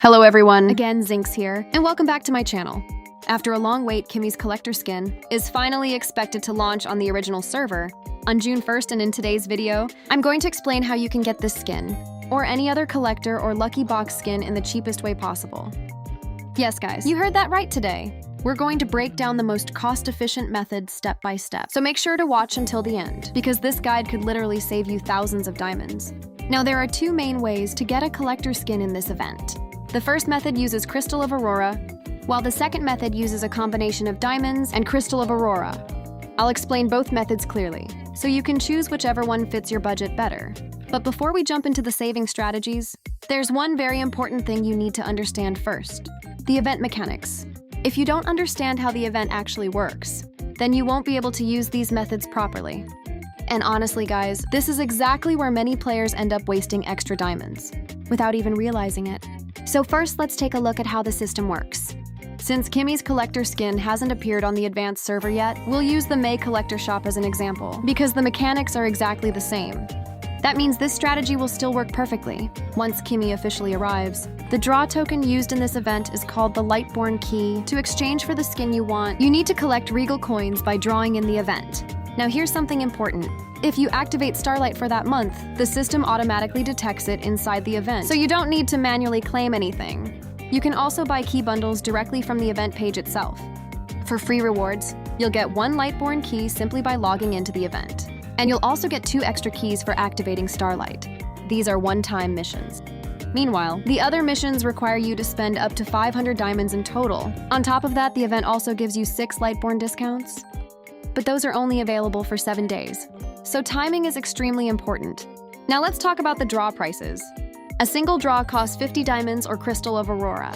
Hello everyone, again Zinx here, and welcome back to my channel. After a long wait, Kimmy's Collector Skin is finally expected to launch on the original server on June 1st, and in today's video, I'm going to explain how you can get this skin, or any other collector or lucky box skin in the cheapest way possible. Yes guys, you heard that right today. We're going to break down the most cost-efficient method step by step, so make sure to watch until the end, because this guide could literally save you thousands of diamonds. Now there are two main ways to get a collector skin in this event. The first method uses Crystal of Aurora, while the second method uses a combination of diamonds and Crystal of Aurora. I'll explain both methods clearly, so you can choose whichever one fits your budget better. But before we jump into the saving strategies, there's one very important thing you need to understand first: the event mechanics. If you don't understand how the event actually works, then you won't be able to use these methods properly. And honestly guys, this is exactly where many players end up wasting extra diamonds, without even realizing it. So first, let's take a look at how the system works. Since Kimmy's Collector Skin hasn't appeared on the advanced server yet, we'll use the May Collector Shop as an example, because the mechanics are exactly the same. That means this strategy will still work perfectly. Once Kimmy officially arrives, the draw token used in this event is called the Lightborn Key. To exchange for the skin you want, you need to collect Regal Coins by drawing in the event. Now here's something important. If you activate Starlight for that month, the system automatically detects it inside the event, so you don't need to manually claim anything. You can also buy key bundles directly from the event page itself. For free rewards, you'll get one Lightborn key simply by logging into the event. And you'll also get 2 extra keys for activating Starlight. These are one-time missions. Meanwhile, the other missions require you to spend up to 500 diamonds in total. On top of that, the event also gives you 6 Lightborn discounts. But those are only available for 7 days. So timing is extremely important. Now let's talk about the draw prices. A single draw costs 50 diamonds or Crystal of Aurora.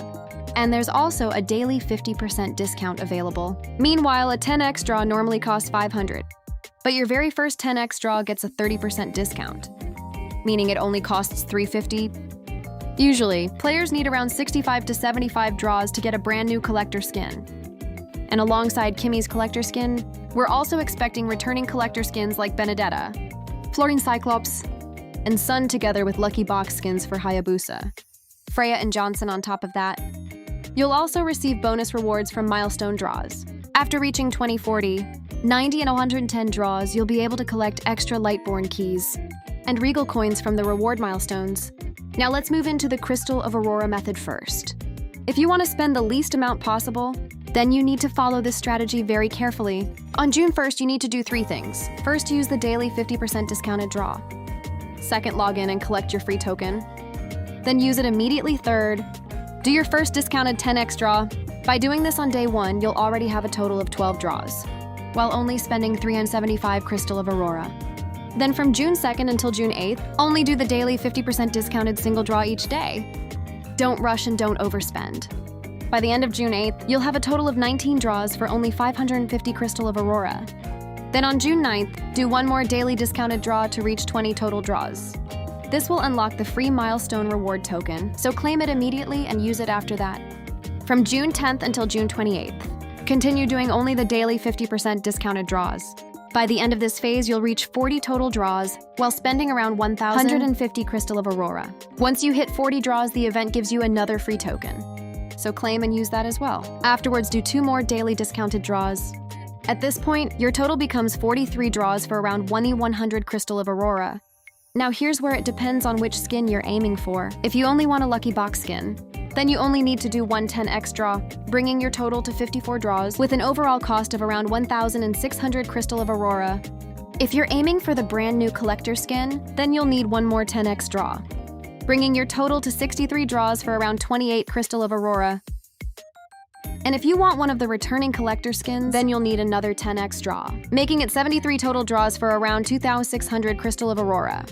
And there's also a daily 50% discount available. Meanwhile, a 10x draw normally costs 500. But your very first 10x draw gets a 30% discount, meaning it only costs 350. Usually, players need around 65 to 75 draws to get a brand new collector skin. And alongside Kimmy's Collector Skin, we're also expecting returning collector skins like Benedetta, Floryn Cyclops, and Sun, together with Lucky Box skins for Hayabusa, Freya and Johnson on top of that. You'll also receive bonus rewards from milestone draws. After reaching 2040, 90 and 110 draws, you'll be able to collect extra Lightborn keys and Regal coins from the reward milestones. Now let's move into the Crystal of Aurora method first. If you want to spend the least amount possible, then you need to follow this strategy very carefully. On June 1st, you need to do 3 things. First, use the daily 50% discounted draw. Second, log in and collect your free token. Then use it immediately. Third, do your first discounted 10x draw. By doing this on day 1, you'll already have a total of 12 draws, while only spending 375 Crystal of Aurora. Then from June 2nd until June 8th, only do the daily 50% discounted single draw each day. Don't rush and don't overspend. By the end of June 8th, you'll have a total of 19 draws for only 550 Crystal of Aurora. Then on June 9th, do 1 more daily discounted draw to reach 20 total draws. This will unlock the free milestone reward token, so claim it immediately and use it after that. From June 10th until June 28th, continue doing only the daily 50% discounted draws. By the end of this phase, you'll reach 40 total draws while spending around 1,150 Crystal of Aurora. Once you hit 40 draws, the event gives you another free token, so claim and use that as well. Afterwards, do 2 more daily discounted draws. At this point, your total becomes 43 draws for around 1,100 Crystal of Aurora. Now here's where it depends on which skin you're aiming for. If you only want a Lucky Box skin, then you only need to do 1 10x draw, bringing your total to 54 draws with an overall cost of around 1,600 Crystal of Aurora. If you're aiming for the brand new collector skin, then you'll need 1 more 10x draw, bringing your total to 63 draws for around 28 Crystal of Aurora. And if you want one of the returning collector skins, then you'll need another 10x draw, making it 73 total draws for around 2,600 Crystal of Aurora.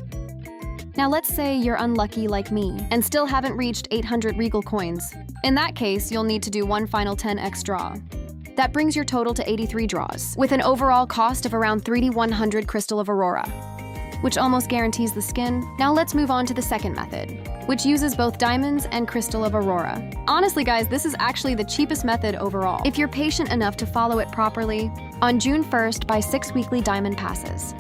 Now let's say you're unlucky like me and still haven't reached 800 Regal coins. In that case, you'll need to do 1 final 10x draw. That brings your total to 83 draws, with an overall cost of around 3,100 Crystal of Aurora, which almost guarantees the skin. Now let's move on to the second method, which uses both diamonds and Crystal of Aurora. Honestly guys, this is actually the cheapest method overall, if you're patient enough to follow it properly. On June 1st, buy 6 weekly diamond passes.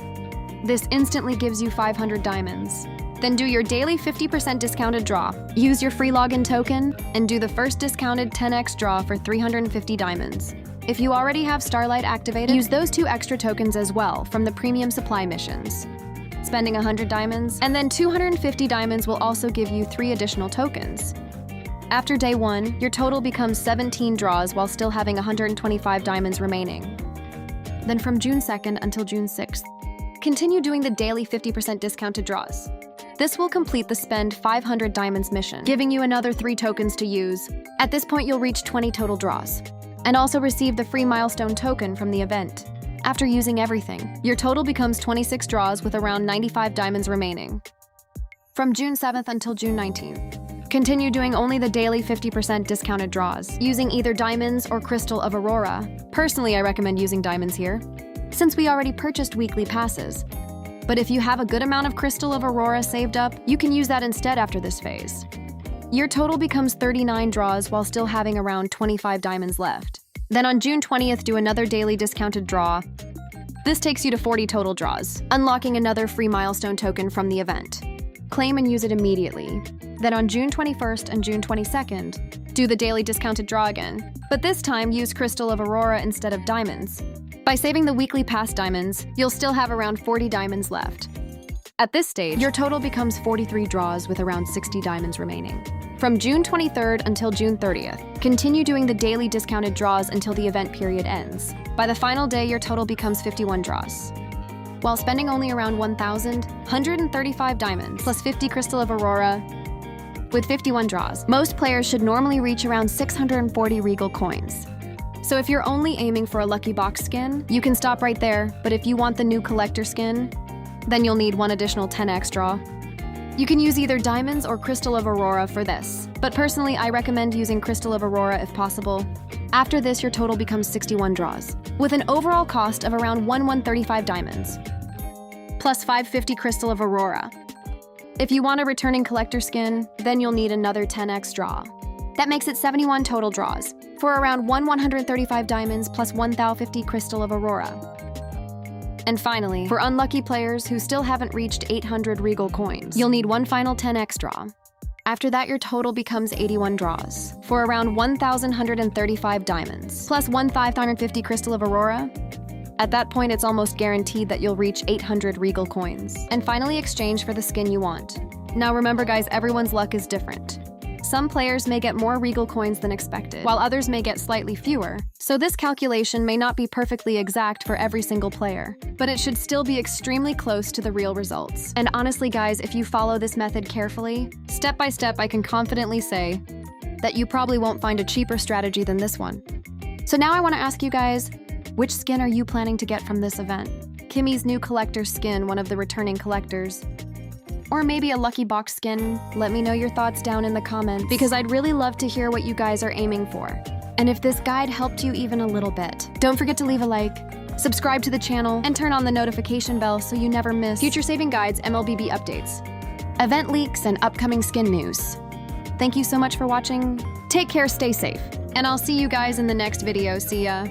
This instantly gives you 500 diamonds. Then do your daily 50% discounted draw. Use your free login token and do the first discounted 10x draw for 350 diamonds. If you already have Starlight activated, use those 2 extra tokens as well from the premium supply missions. Spending 100 diamonds, and then 250 diamonds will also give you 3 additional tokens. After day 1, your total becomes 17 draws while still having 125 diamonds remaining. Then from June 2nd until June 6th, continue doing the daily 50% discounted draws. This will complete the spend 500 diamonds mission, giving you another 3 tokens to use. At this point, you'll reach 20 total draws, and also receive the free milestone token from the event. After using everything, your total becomes 26 draws with around 95 diamonds remaining. From June 7th until June 19th, continue doing only the daily 50% discounted draws, using either diamonds or Crystal of Aurora. Personally, I recommend using diamonds here, since we already purchased weekly passes. But if you have a good amount of Crystal of Aurora saved up, you can use that instead after this phase. Your total becomes 39 draws while still having around 25 diamonds left. Then on June 20th, do another daily discounted draw. This takes you to 40 total draws, unlocking another free milestone token from the event. Claim and use it immediately. Then on June 21st and June 22nd, do the daily discounted draw again, but this time use Crystal of Aurora instead of diamonds. By saving the weekly pass diamonds, you'll still have around 40 diamonds left. At this stage, your total becomes 43 draws with around 60 diamonds remaining. From June 23rd until June 30th, continue doing the daily discounted draws until the event period ends. By the final day, your total becomes 51 draws. While spending only around 1,135 diamonds, plus 50 Crystal of Aurora, with 51 draws, most players should normally reach around 640 Regal Coins. So if you're only aiming for a Lucky Box skin, you can stop right there, but if you want the new Collector Skin, then you'll need 1 additional 10x draw. You can use either diamonds or Crystal of Aurora for this, but personally I recommend using Crystal of Aurora if possible. After this, your total becomes 61 draws, with an overall cost of around 1,135 diamonds, plus 550 Crystal of Aurora. If you want a returning Collector Skin, then you'll need another 10x draw. That makes it 71 total draws, for around 1,135 diamonds plus 1,050 Crystal of Aurora. And finally, for unlucky players who still haven't reached 800 Regal Coins, you'll need 1 final 10x draw. After that, your total becomes 81 draws, for around 1,135 diamonds, plus 1,550 Crystal of Aurora. At that point, it's almost guaranteed that you'll reach 800 Regal Coins, and finally exchange for the skin you want. Now remember guys, everyone's luck is different. Some players may get more Regal Coins than expected, while others may get slightly fewer. So this calculation may not be perfectly exact for every single player, but it should still be extremely close to the real results. And honestly guys, if you follow this method carefully, step by step, I can confidently say that you probably won't find a cheaper strategy than this one. So now I want to ask you guys, which skin are you planning to get from this event? Kimmy's new collector skin, one of the returning collectors, or maybe a Lucky Box skin? Let me know your thoughts down in the comments, because I'd really love to hear what you guys are aiming for. And if this guide helped you even a little bit, don't forget to leave a like, subscribe to the channel, and turn on the notification bell so you never miss future saving guides, Mlbb updates, event leaks, and upcoming skin news. Thank you so much for watching. Take care, stay safe, and I'll see you guys in the next video. See ya.